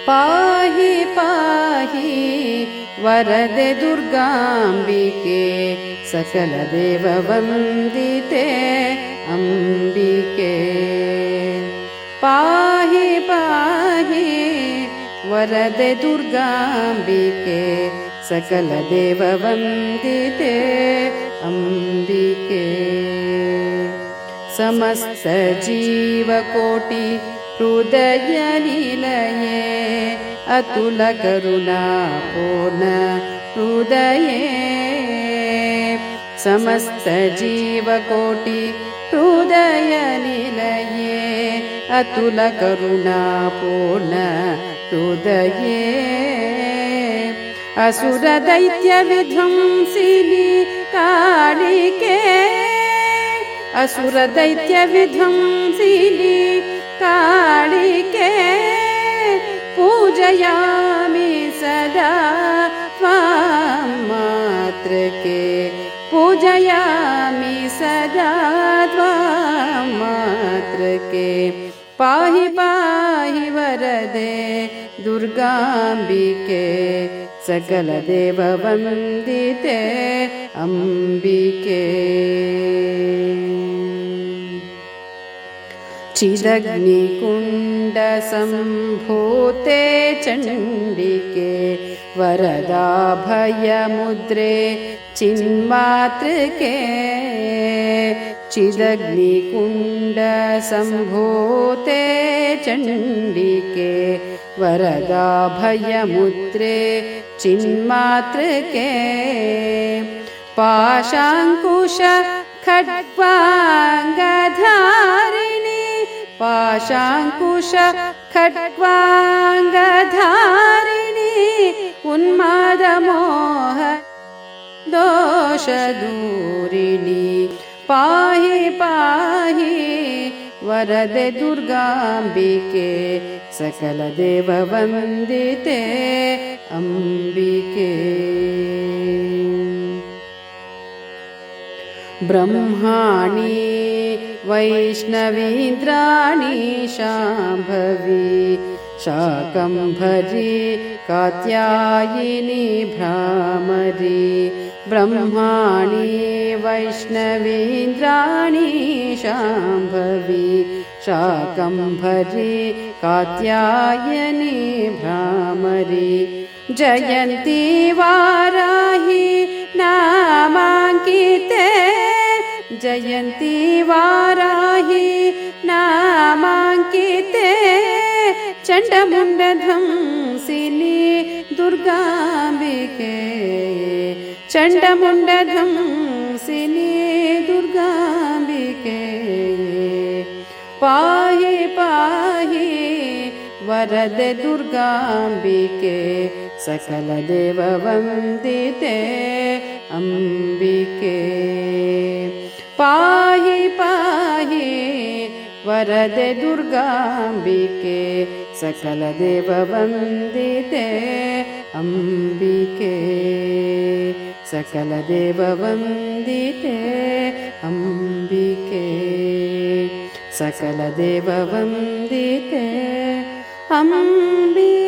पाहि पाहि वरदे दुर्गाम्बिके सकलदेववन्दिते अम्बिके पाहि पाहि वरदे दुर्गाम्बिके सकलदेववन्दिते अम्बिके समस्त जीवकोटि हृदयनिलये अतुल करुणापूर्ण हृदये समस्त जीवकोटि हृदयनिलये अतुल करुणापूर्ण हृदये असुर दैत्य विध्वंसिनी कालिके असुर दैत्य विध्वंसिनी कालिके पूजयामि सदा त्वां मात्रके पूजयामि सदा त्वां मात्रके पाहि पाहि वरदे दुर्गाम्बिके सकलदेववन्दिते अम्बिके चिदग्निकुण्डसम्भूते चण्डिके वरदाभयमुद्रे चिन्मातृके चिदग्निकुण्डसम्भूते चण्डिके वरदाभयमुद्रे चिन्मातृके पाशाङ्कुश खड्वाङ्गधारिणि पाशाङ्कुश खड्वाङ्गधारिणि उन्मादमोह दोषदूरिणि पाहि पाहि वरदे दुर्गाम्बिके सकलदेववन्दिते अम्बिके ब्रह्माणि वैष्णवीन्द्राणि शाम्भवी शाकम्भरी कात्यायिनी भ्रामरी ब्रह्माणि वैष्णवीन्द्राणि शाम्भवी शाकम्भरी कात्यायिनी भ्रामरी जयन्ती वाराही नामाङ्किते जयन्ती वाराही नामाङ्किते चण्डमुण्डध्वंसिनी दुर्गाम्बिके चण्डमुण्डध्वंसिनी दुर्गाम्बिके पाहि पाहि वरदे दुर्गाम्बिके सकलदेववन्दिते अम्बिके पाहि पाहि वरदे दुर्गाम्बिके सकलदेववन्दिते अम्बिके सकलदेववन्दिते अम्बिके सकलदेववन्दिते अम्बिके।